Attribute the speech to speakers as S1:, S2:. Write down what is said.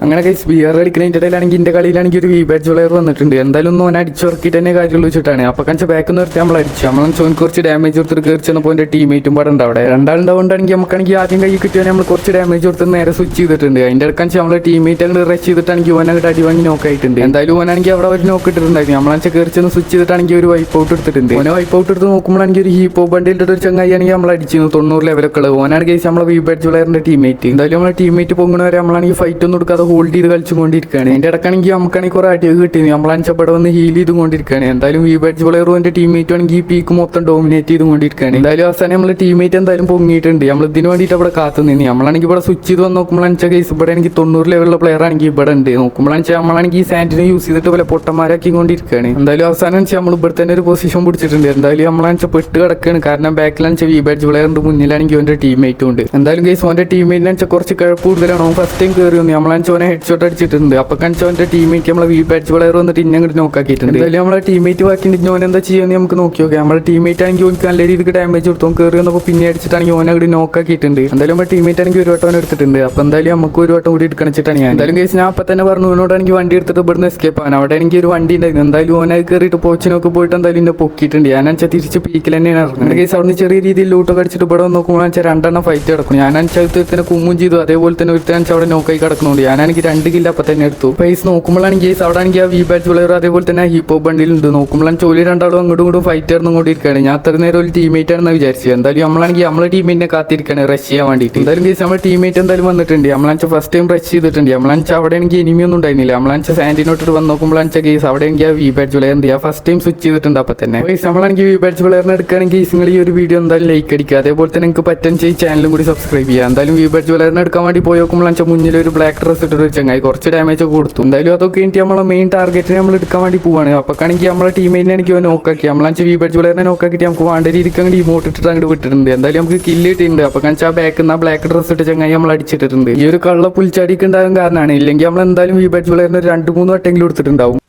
S1: അങ്ങനെ guys beer കളിക്കുന്നതിൻ്റെ ഇടയിലാണെങ്കിൽ എൻ്റെ കളിയിലാണെങ്കിൽ ഒരു വി ബാച്ച് പ്ലെയർ വന്നിട്ടുണ്ട്. എന്തായാലും ഒന്ന് ഓനെ അടിച്ചുറക്കിയിട്ട് തന്നെ കാര്യമുള്ള വെച്ചിട്ടാണ്. അപ്പോൾ കഞ്ച ബാക്ക് നിർത്തി നമ്മൾ അടിച്ചു. നമ്മൾ ചോദിന് കുറച്ച് ഡാമേജ് കൊടുത്തിട്ട് കയറി ചെന്നപ്പോൾ എൻ്റെ ടീമേറ്റും പാടെ ഉണ്ട് അവിടെ. രണ്ടാളുണ്ടാവുകൊണ്ടാണെങ്കിൽ നമുക്കാണെങ്കിൽ ആദ്യം കൈ കിട്ടിയാൽ നമ്മൾ കുറച്ച് ഡാമേജ് കൊടുത്ത് നേരെ സ്വിച്ച് ചെയ്തിട്ടുണ്ട്. അതിൻ്റെ ഇടയ്ക്കാണ് നമ്മളെ ടീമേറ്റ് അങ്ങോട്ട് റഷ് ചെയ്തിട്ടാണെങ്കിൽ ഓൻ അങ്ങോട്ട് അടി വാങ്ങി നോക്കായിട്ടുണ്ട്. എന്തായാലും ഓനാണെങ്കിൽ അവിടെ ഒരു നോക്ക് ഇട്ടിട്ടുണ്ടായിരുന്നു. നമ്മളാണെങ്കിൽ കയറി ചെന്ന് സ്വിച്ച് ചെയ്തിട്ടാണെങ്കിൽ ഒരു വൈപ്പ് ഔട്ട് എടുത്തിട്ടുണ്ട്. ഓനെ വൈപ്പ് ഔട്ട് എടുത്ത് നോക്കുമ്പോഴാണെങ്കിൽ ഒരു ഹീപ്പോ ബണ്ടിലിട്ട് ഒരു ചങ്ങായിയാണെങ്കിൽ നമ്മൾ അടിച്ചിരുന്നു 90 ലെവലൊക്കെ ഉള്ളത്. ഓനാണ് കേസ് നമ്മളെ വി ബാച്ച് പ്ലെയറിന്റെ ടീമേറ്റ്. എന്തായാലും നമ്മളെ ടീമേറ്റ് പോകുന്ന വരെ നമ്മളാണെങ്കിൽ ഫൈറ്റ് ഒന്നും എടുക്കാതെ ഹോൾഡ് ചെയ്ത് കളിച്ചുകൊണ്ടിരിക്കുകയാണ്. അതിന്റെ ഇടക്കാണെങ്കിൽ നമുക്കാണെങ്കിൽ കുറെ അടിയൊക്കെ കിട്ടിയത്. നമ്മളാണിച്ചപ്പെടെ വന്ന് ഹീൽ ചെയ്തുകൊണ്ടിരിക്കുകയാണ്. എന്തായാലും വി ബാച്ച് പ്ലെയറും എന്റെ ടീമേറ്റും ആണെങ്കിൽ ഈ പീക്ക് മൊത്തം ഡോമിനേറ്റ് ചെയ്തുകൊണ്ടിരിക്കുകയാണ്. എന്തായാലും അവസാനം നമ്മളെ ടീമേറ്റ് എന്തായാലും പൊങ്ങിയിട്ടുണ്ട്. നമ്മൾ ഇതിന് വേണ്ടിയിട്ട് അവിടെ കാത്തു നിന്ന് നമ്മളാണെങ്കിൽ ഇവിടെ സ്വിച്ച് ചെയ്ത് വന്ന് നോക്കുമ്പോഴാണെച്ചാൽ കേസ് ഇവിടെ എനിക്ക് 90 ലെവലുള്ള പ്ലെയർ ആണെങ്കിൽ ഇവിടെ ഉണ്ട്. നോക്കുമ്പോഴാണെച്ചാൽ നമ്മളാണെങ്കിൽ ഈ സാൻഡിനെ യൂസ് ചെയ്തിട്ട് പോലെ പൊട്ടന്മാരാക്കിക്കൊണ്ടിരിക്കുകയാണ്. എന്തായാലും അവസാനം നമ്മൾ ഇവിടെ തന്നെ ഒരു പൊസിഷൻ പിടിച്ചിട്ടുണ്ട്. എന്തായാലും നമ്മളാണെച്ചാൽ പെട്ട് കിടക്കുകയാണ്. കാരണം ബാക്കിലാണെച്ചാൽ വി ബാച്ച് പ്ലെയറിന്റെ മുന്നിലാണെങ്കിൽ അവന്റെ ടീമേറ്റും ഉണ്ട്. എന്തായാലും കേസ് അവന്റെ ടീമേറ്റിനെ കുറച്ച് കിഴപ്പ് കൂടുതലാണ്. അവൻ ഫസ്റ്റ് ടൈം കയറി വന്നു. നമ്മളാണെച്ചാൽ അവനെ ഹെഡ് ഷോട്ട് അടിച്ചിട്ടുണ്ട്. അപ്പൊ കാണിച്ചാൽ അവന്റെ ടീമേറ്റ് നമ്മളെ വി ബാച്ച് പ്ലെയർ വന്നിട്ട് ഇന്നങ്ങോട്ട് നോക്കാക്കിയിട്ടുണ്ട്. എന്തായാലും നമ്മളെ ടീമേറ്റ് ബാക്കിയിട്ട് ഓൻ എന്താ ചെയ്യുന്നത് നമുക്ക് നോക്കി നോക്കാം. നമ്മുടെ ടീമേറ്റ് ആണെങ്കിൽ ഓർക്ക് നല്ല രീതിക്ക് ഡാമേജ് കൊടുത്തു. കയറി വന്നപ്പോൾ പിന്നെ അടിച്ചിട്ടാണെങ്കിൽ ഓനെ കൂടി നോക്കാക്കിയിട്ടുണ്ട്. എന്തായാലും നമ്മുടെ ടീമേറ്റ് ആണെങ്കിൽ ഒരു വട്ടം എടുത്തിട്ടുണ്ട്. അപ്പൊ എന്തായാലും നമുക്ക് ഒരു വട്ടം കൂടി എടുക്കണിച്ചിട്ടാണ് ഞാൻ. എന്തായാലും കേസ് ഞാൻ അപ്പൊ തന്നെ പറഞ്ഞു ഓനോടാണെങ്കിൽ വണ്ടി എടുത്തിട്ട് ഇവിടുന്ന് എസ്കേപ്പ് ആവാൻ. അവിടെ എനിക്ക് ഒരു വണ്ടി ഉണ്ടായിരുന്നു. എന്തായാലും ഓനെ കയറിയിട്ട് പോച്ചിനൊക്കെ പോയിട്ട് എന്തായാലും എന്നെ പൊക്കിയിട്ടുണ്ട്. ഞാനാണെച്ചാൽ തിരിച്ച് പീക്കിൽ തന്നെയാണ് ഇറങ്ങുന്നത്. കേസ് അവിടെ ചെറിയ രീതിയിൽ ലൂട്ടൊക്കെ അടിച്ചിട്ട് ഇവിടെ നോക്കുമ്പോൾ രണ്ടെണ്ണം ഫൈറ്റ് കിടക്കും. ഞാനാണെച്ചാൽ തന്നെ കുമ്മും ചെയ്തു. അതേപോലെ തന്നെ ഒരുത്താണെച്ചാൽ അവിടെ നോക്കായി കിടക്കുന്നുണ്ട്. ഞാനാണെങ്കിൽ 2 കില്ല അപ്പൊ തന്നെ എടുത്തു. പൈസ നോക്കുമ്പോഴാണ് കേസ് അവിടെ ആണെങ്കിൽ ആ വി ബാച്ച് പ്ലെയർ അതേപോലെ തന്നെ ഹീപ്പോ ബണ്ടിലുണ്ട്. നോക്കുമ്പോഴാണ് ചോലി രണ്ടാളും അങ്ങോട്ടും ഇങ്ങോട്ടും ഫൈറ്റ് ആയിരുന്നുകൊണ്ടിരിക്കുകയാണ്. ഞാൻ അത്ര നേരം ഒരു ടീമേറ്റ് ആണെന്ന് വിചാരിച്ചത്. എന്തായാലും നമ്മളാണെങ്കിൽ നമ്മളെ ടീമേറ്റിനെ കാത്തിരിക്കുകയാണ് റഷ് ചെയ്യാൻ വേണ്ടിയിട്ട്. എന്തായാലും കേസ് നമ്മുടെ ടീമേറ്റ് എന്തായാലും വന്നിട്ടുണ്ട്. നമ്മളാണെച്ചാൽ ഫസ്റ്റ് ടൈം റഷ് ചെയ്തിട്ടുണ്ട്. നമ്മളാണെച്ചാൽ അവിടെ എനിക്ക് എനിമി ഒന്നും ഉണ്ടായിരുന്നില്ല. നമ്മളാണെച്ചാൽ സാൻഡിനോട്ട് വന്ന് നോക്കുമ്പോഴാണെച്ചാൽ കേസ് അവിടെ എനിക്ക് ആ വി ബാച്ച് പ്ലെയർ എന്ത് ചെയ്യാം ഫസ്റ്റ് ടൈം സ്വിച്ച് ചെയ്തിട്ടുണ്ട്. അപ്പൊ തന്നെ നമ്മളാണെങ്കിൽ വി ബാച്ച് പ്ലെയറിനെ എടുക്കുകയാണെങ്കിൽ നിങ്ങൾ ഈ ഒരു വീഡിയോ എന്തായാലും ലൈക്ക് അടിക്കുക. അതേപോലെ തന്നെ നിങ്ങൾക്ക് പറ്റും ഈ ചാനലും കൂടി സബ്സ്ക്രൈബ് ചെയ്യുക. എന്തായാലും വി ബാച്ച് പ്ലെയറിനെ എടുക്കാൻ വേണ്ടി പോയി നോക്കുമ്പോഴാണെച്ചാൽ മുന്നിൽ ഒരു ബ്ലാക്ക് ഡ്രസ് ഇട്ടൊരു ചങ്ങായി കുറച്ച് ഡാമേജ് ഒക്കെ കൊടുത്തു. എന്തായാലും അതൊക്കെ കഴിഞ്ഞിട്ട് നമ്മളെ മെയിൻ ടാർഗറ്റിനെ നമ്മൾ എടുക്കാൻ വേണ്ടി പോവാണ്. അപ്പൊ ആണെങ്കിൽ നമ്മളെ ടീമേറ്റിനെ എനിക്ക് നോക്കാക്കി. നമ്മളാണെച്ചാൽ വി ബാച്ച് പ്ലെയറിനെ നോക്കാക്കിയിട്ട് നമുക്ക് വേണ്ട രീതിക്ക് അങ്ങോട്ട് ഇമോട്ട് ഇട്ടിട്ട് അങ്ങോട്ട് വിട്ടിട്ടുണ്ട്. എന്തായാലും നമുക്ക് കില്ല് കിട്ടിയിട്ടുണ്ട്. അപ്പൊ കാണിച്ചാൽ ബാക്ക് ആ ബ്ലാക്ക് ഡ്രസ് ഇട്ട് ചങ്ങായി നമ്മൾ അടിച്ചിട്ടുണ്ട്. ഈ ഒരു കള്ള പുൽച്ചാടിക്ക് ഉണ്ടാകും കാരണമാണ്. ഇല്ലെങ്കിൽ നമ്മൾ എന്തായാലും വി ബാച്ച് പ്ലെയറിന് 2-3 വട്ടെങ്കിലും എടുത്തിട്ടുണ്ടാവും.